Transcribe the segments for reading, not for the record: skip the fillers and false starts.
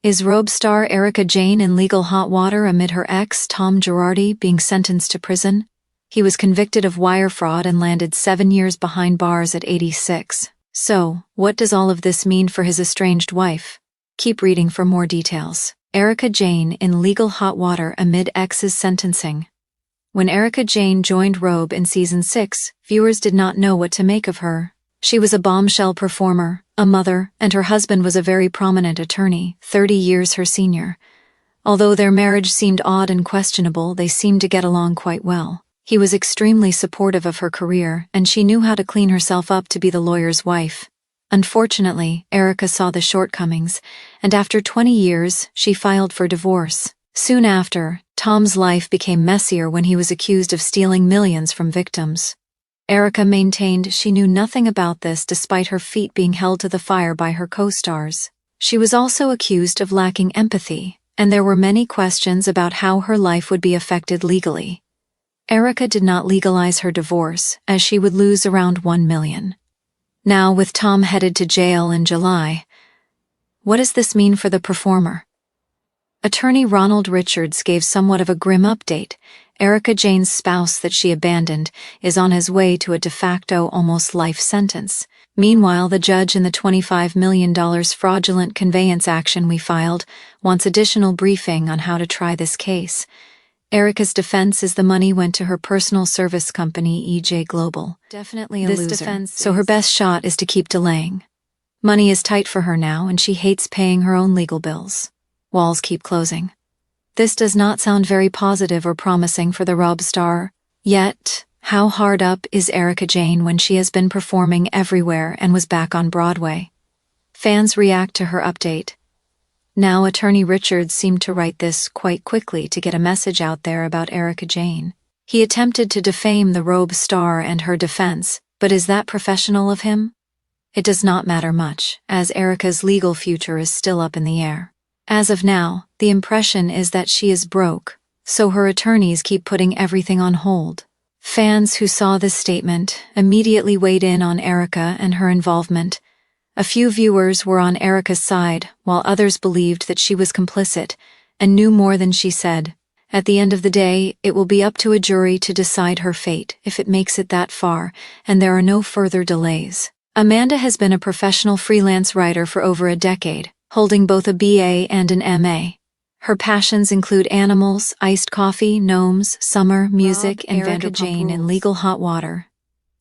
Is RHOBH star Erika Jayne in legal hot water amid her ex, Tom Girardi, being sentenced to prison? He was convicted of wire fraud and landed 7 years behind bars at 86. So, what does all of this mean for his estranged wife? Keep reading for more details. Erika Jayne in legal hot water amid ex's sentencing. When Erika Jayne joined RHOBH in Season 6, viewers did not know what to make of her. She was a bombshell performer, a mother, and her husband was a very prominent attorney, 30 years her senior. Although their marriage seemed odd and questionable, they seemed to get along quite well. He was extremely supportive of her career, and she knew how to clean herself up to be the lawyer's wife. Unfortunately, Erika saw the shortcomings, and after 20 years, she filed for divorce. Soon after, Tom's life became messier when he was accused of stealing millions from victims. Erika maintained she knew nothing about this despite her feet being held to the fire by her co-stars. She was also accused of lacking empathy, and there were many questions about how her life would be affected legally. Erika did not legalize her divorce, as she would lose around $1 million. Now, with Tom headed to jail in July, what does this mean for the performer? Attorney Ronald Richards gave somewhat of a grim update. Erika Jayne's spouse that she abandoned is on his way to a de facto almost life sentence. Meanwhile, the judge in the $25 million fraudulent conveyance action we filed wants additional briefing on how to try this case. Erika's defense is the money went to her personal service company, EJ Global. Definitely a loser, so her best shot is to keep delaying. Money is tight for her now, and she hates paying her own legal bills. Walls keep closing. This does not sound very positive or promising for the RHOBH star. Yet, how hard up is Erika Jayne when she has been performing everywhere and was back on Broadway? Fans react to her update. Now, Attorney Richards seemed to write this quite quickly to get a message out there about Erika Jayne. He attempted to defame the RHOBH star and her defense, but is that professional of him? It does not matter much, as Erika's legal future is still up in the air. As of now, the impression is that she is broke, so her attorneys keep putting everything on hold. Fans who saw this statement immediately weighed in on Erika and her involvement. A few viewers were on Erika's side, while others believed that she was complicit and knew more than she said. At the end of the day, it will be up to a jury to decide her fate if it makes it that far, and there are no further delays. Amanda has been a professional freelance writer for over a decade, holding both a BA and an MA. Her passions include animals, iced coffee, gnomes, summer, music, and Erika Jayne in legal hot water.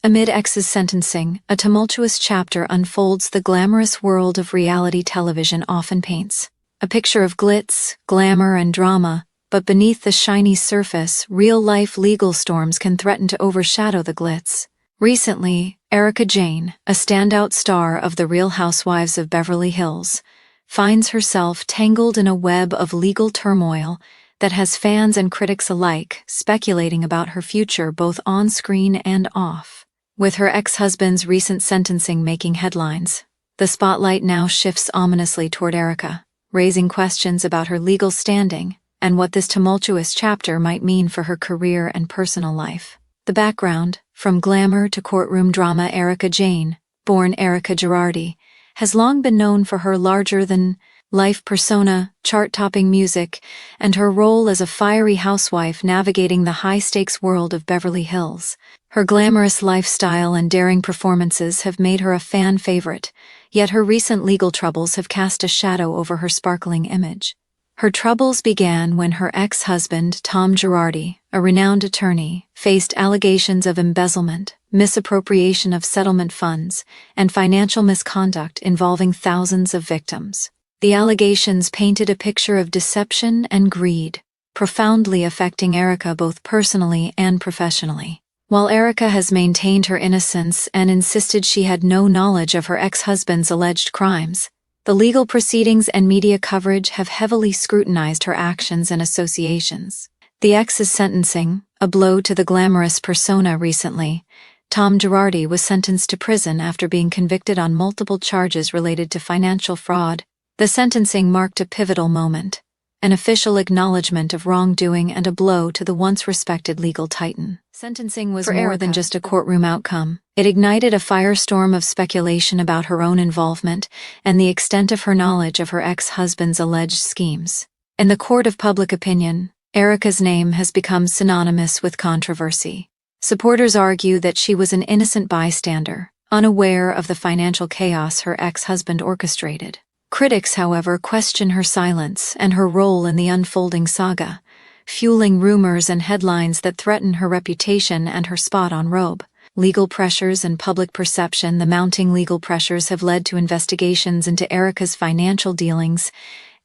Amid ex's sentencing, a tumultuous chapter unfolds the glamorous world of reality television often paints. A picture of glitz, glamour, and drama, but beneath the shiny surface, real-life legal storms can threaten to overshadow the glitz. Recently, Erika Jayne, a standout star of the Real Housewives of Beverly Hills, finds herself tangled in a web of legal turmoil that has fans and critics alike speculating about her future both on-screen and off. With her ex-husband's recent sentencing making headlines, the spotlight now shifts ominously toward Erika, raising questions about her legal standing and what this tumultuous chapter might mean for her career and personal life. The background, from glamour to courtroom drama. Erika Jayne, born Erika Girardi, has long been known for her larger-than-life persona, chart-topping music, and her role as a fiery housewife navigating the high-stakes world of Beverly Hills. Her glamorous lifestyle and daring performances have made her a fan favorite, yet her recent legal troubles have cast a shadow over her sparkling image. Her troubles began when her ex-husband, Tom Girardi, a renowned attorney, faced allegations of embezzlement, misappropriation of settlement funds, and financial misconduct involving thousands of victims. The allegations painted a picture of deception and greed, profoundly affecting Erika both personally and professionally. While Erika has maintained her innocence and insisted she had no knowledge of her ex-husband's alleged crimes, the legal proceedings and media coverage have heavily scrutinized her actions and associations. The ex's sentencing, a blow to the glamorous persona. Recently, Tom Girardi was sentenced to prison after being convicted on multiple charges related to financial fraud. The sentencing marked a pivotal moment, an official acknowledgement of wrongdoing and a blow to the once respected legal titan. Sentencing was more than just a courtroom outcome. It ignited a firestorm of speculation about her own involvement and the extent of her knowledge of her ex-husband's alleged schemes. In the court of public opinion, Erika's name has become synonymous with controversy. Supporters argue that she was an innocent bystander, unaware of the financial chaos her ex-husband orchestrated. Critics, however, question her silence and her role in the unfolding saga, fueling rumors and headlines that threaten her reputation and her spot on RHOBH. Legal pressures and public perception. The mounting legal pressures have led to investigations into Erika's financial dealings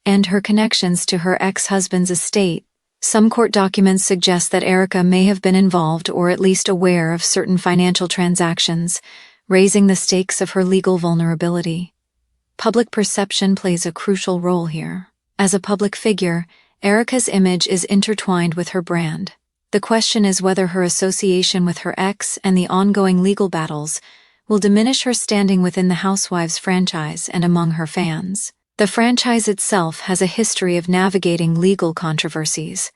and her connections to her ex-husband's estate. Some court documents suggest that Erika may have been involved or at least aware of certain financial transactions, raising the stakes of her legal vulnerability. Public perception plays a crucial role here. As a public figure, Erika's image is intertwined with her brand. The question is whether her association with her ex and the ongoing legal battles will diminish her standing within the Housewives franchise and among her fans. The franchise itself has a history of navigating legal controversies,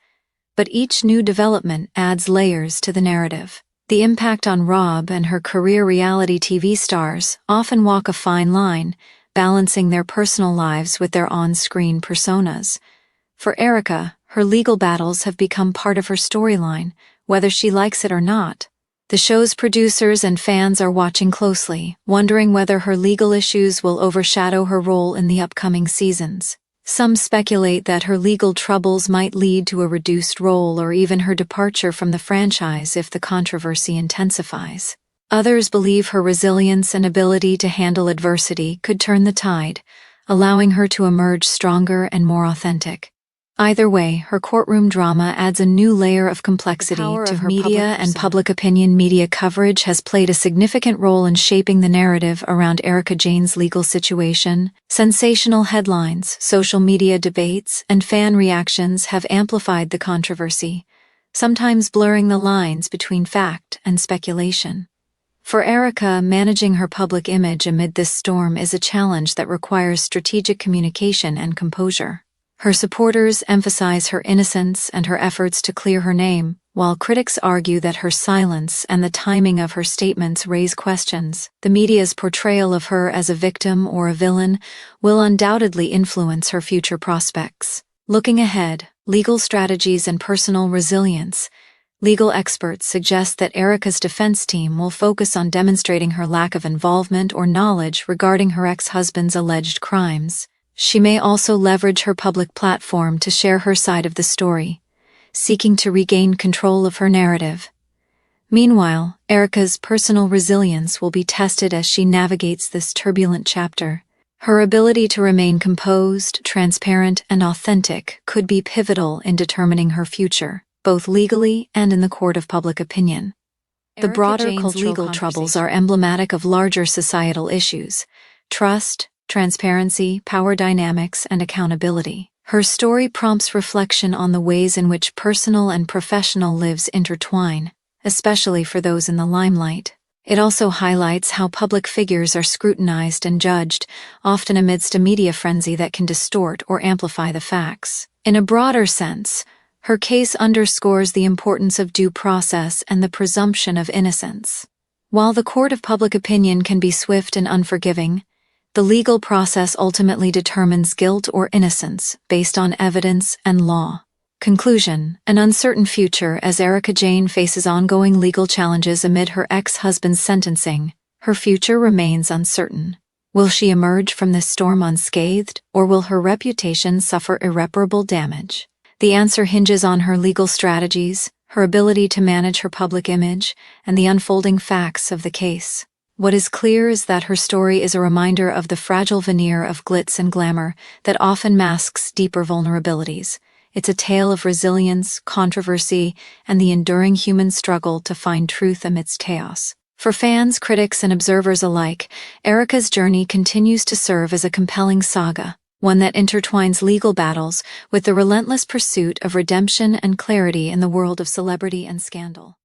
but each new development adds layers to the narrative. The impact on RHOBH and her career. Reality TV stars often walk a fine line, balancing their personal lives with their on-screen personas. For Erika, her legal battles have become part of her storyline, whether she likes it or not. The show's producers and fans are watching closely, wondering whether her legal issues will overshadow her role in the upcoming seasons. Some speculate that her legal troubles might lead to a reduced role or even her departure from the franchise if the controversy intensifies. Others believe her resilience and ability to handle adversity could turn the tide, allowing her to emerge stronger and more authentic. Either way, her courtroom drama adds a new layer of complexity to her media and public opinion. Media coverage has played a significant role in shaping the narrative around Erika Jayne's legal situation. Sensational headlines, social media debates, and fan reactions have amplified the controversy, sometimes blurring the lines between fact and speculation. For Erika, managing her public image amid this storm is a challenge that requires strategic communication and composure. Her supporters emphasize her innocence and her efforts to clear her name, while critics argue that her silence and the timing of her statements raise questions. The media's portrayal of her as a victim or a villain will undoubtedly influence her future prospects. Looking ahead, legal strategies and personal resilience. Legal experts suggest that Erika's defense team will focus on demonstrating her lack of involvement or knowledge regarding her ex-husband's alleged crimes. She may also leverage her public platform to share her side of the story, seeking to regain control of her narrative. Meanwhile, Erika's personal resilience will be tested as she navigates this turbulent chapter. Her ability to remain composed, transparent, and authentic could be pivotal in determining her future, both legally and in the court of public opinion. The broader legal troubles are emblematic of larger societal issues: trust, transparency, power dynamics, and accountability. Her story prompts reflection on the ways in which personal and professional lives intertwine, especially for those in the limelight. It also highlights how public figures are scrutinized and judged, often amidst a media frenzy that can distort or amplify the facts. In a broader sense, her case underscores the importance of due process and the presumption of innocence. While the court of public opinion can be swift and unforgiving, the legal process ultimately determines guilt or innocence based on evidence and law. Conclusion: an uncertain future as Erika Jayne faces ongoing legal challenges amid her ex-husband's sentencing. Her future remains uncertain. Will she emerge from this storm unscathed, or will her reputation suffer irreparable damage? The answer hinges on her legal strategies, her ability to manage her public image, and the unfolding facts of the case. What is clear is that her story is a reminder of the fragile veneer of glitz and glamour that often masks deeper vulnerabilities. It's a tale of resilience, controversy, and the enduring human struggle to find truth amidst chaos. For fans, critics, and observers alike, Erika's journey continues to serve as a compelling saga, one that intertwines legal battles with the relentless pursuit of redemption and clarity in the world of celebrity and scandal.